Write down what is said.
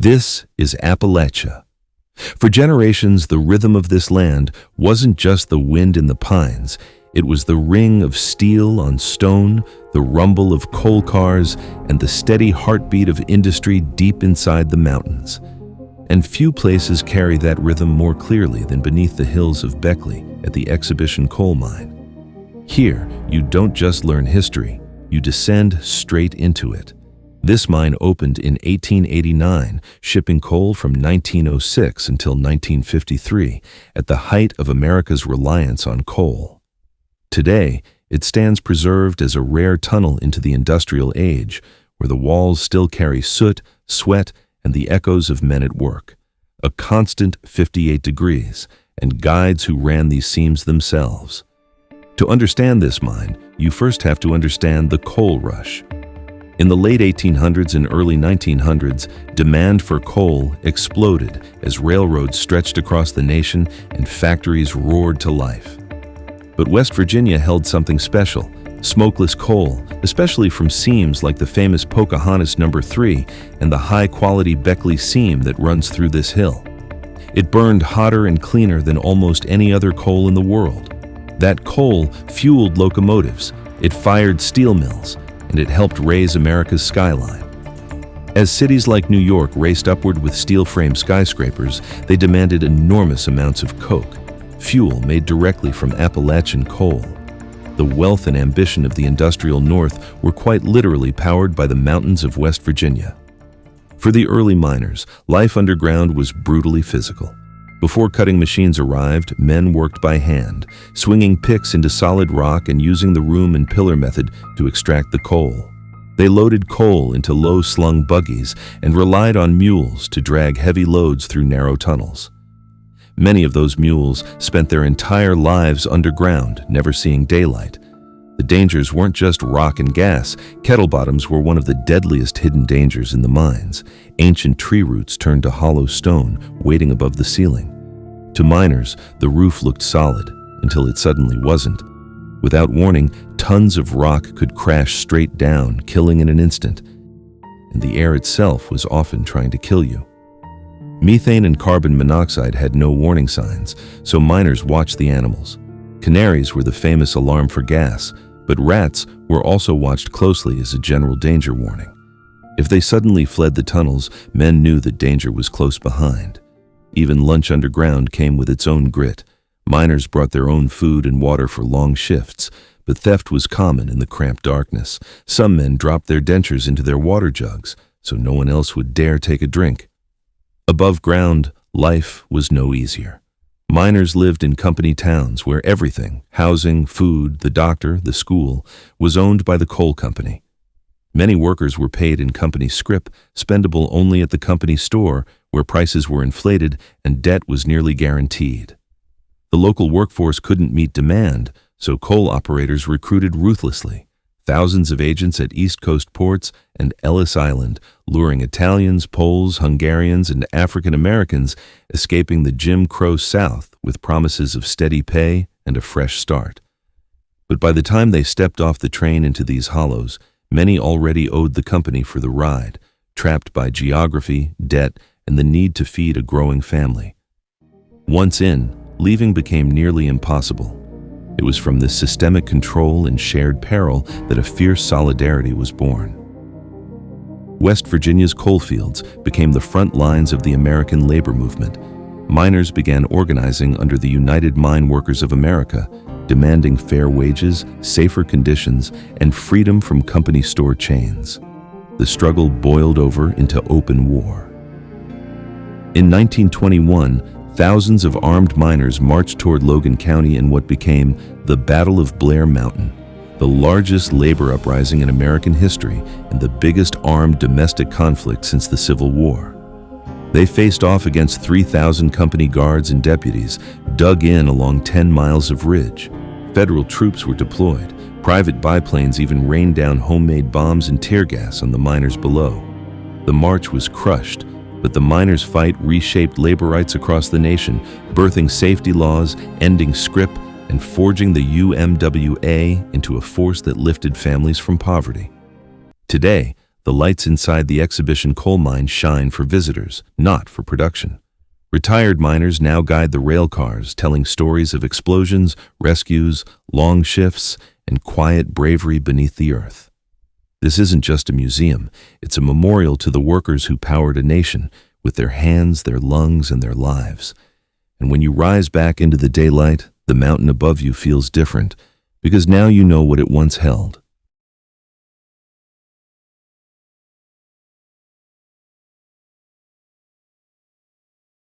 This is Appalachia. For generations, the rhythm of this land wasn't just the wind in the pines. It was the ring of steel on stone, the rumble of coal cars, and the steady heartbeat of industry deep inside the mountains. And few places carry that rhythm more clearly than beneath the hills of Beckley at the Exhibition coal mine. Here, you don't just learn history, you descend straight into it. This mine opened in 1889, shipping coal from 1906 until 1953, at the height of America's reliance on coal. Today, it stands preserved as a rare tunnel into the industrial age, where the walls still carry soot, sweat, and the echoes of men at work. A constant 58 degrees, and guides who ran these seams themselves. To understand this mine, you first have to understand the coal rush. In the late 1800s and early 1900s, demand for coal exploded as railroads stretched across the nation and factories roared to life. But West Virginia held something special: smokeless coal, especially from seams like the famous Pocahontas No. 3 and the high-quality Beckley Seam that runs through this hill. It burned hotter and cleaner than almost any other coal in the world. That coal fueled locomotives, it fired steel mills, and it helped raise America's skyline. As cities like New York raced upward with steel-frame skyscrapers, they demanded enormous amounts of coke, fuel made directly from Appalachian coal. The wealth and ambition of the industrial North were quite literally powered by the mountains of West Virginia. For the early miners, life underground was brutally physical. Before cutting machines arrived, men worked by hand, swinging picks into solid rock and using the room and pillar method to extract the coal. They loaded coal into low-slung buggies and relied on mules to drag heavy loads through narrow tunnels. Many of those mules spent their entire lives underground, never seeing daylight. The dangers weren't just rock and gas. Kettle bottoms were one of the deadliest hidden dangers in the mines. Ancient tree roots turned to hollow stone, waiting above the ceiling. To miners, the roof looked solid, until it suddenly wasn't. Without warning, tons of rock could crash straight down, killing in an instant. And the air itself was often trying to kill you. Methane and carbon monoxide had no warning signs, so miners watched the animals. Canaries were the famous alarm for gas, but rats were also watched closely as a general danger warning. If they suddenly fled the tunnels, men knew that danger was close behind. Even lunch underground came with its own grit. Miners brought their own food and water for long shifts, but theft was common in the cramped darkness. Some men dropped their dentures into their water jugs, so no one else would dare take a drink. Above ground, life was no easier. Miners lived in company towns where everything, housing, food, the doctor, the school, was owned by the coal company. Many workers were paid in company scrip, spendable only at the company store, where prices were inflated and debt was nearly guaranteed. The local workforce couldn't meet demand, so coal operators recruited ruthlessly. Thousands of agents at East Coast ports and Ellis Island, luring Italians, Poles, Hungarians, and African Americans escaping the Jim Crow South with promises of steady pay and a fresh start. But by the time they stepped off the train into these hollows, many already owed the company for the ride, trapped by geography, debt, and the need to feed a growing family. Once in, leaving became nearly impossible. It was from this systemic control and shared peril that a fierce solidarity was born. West Virginia's coalfields became the front lines of the American labor movement. Miners began organizing under the United Mine Workers of America, demanding fair wages, safer conditions, and freedom from company store chains. The struggle boiled over into open war. In 1921, thousands of armed miners marched toward Logan County in what became the Battle of Blair Mountain, the largest labor uprising in American history and the biggest armed domestic conflict since the Civil War. They faced off against 3,000 company guards and deputies, dug in along 10 miles of ridge. Federal troops were deployed. Private biplanes even rained down homemade bombs and tear gas on the miners below. The march was crushed, but the miners' fight reshaped labor rights across the nation, birthing safety laws, ending scrip, and forging the UMWA into a force that lifted families from poverty. Today, The lights inside the exhibition coal mine shine for visitors, not for production. Retired miners now guide the rail cars, telling stories of explosions, rescues, long shifts, and quiet bravery beneath the earth. This isn't just a museum, it's a memorial to the workers who powered a nation with their hands, their lungs, and their lives. And when you rise back into the daylight, the mountain above you feels different, because now you know what it once held.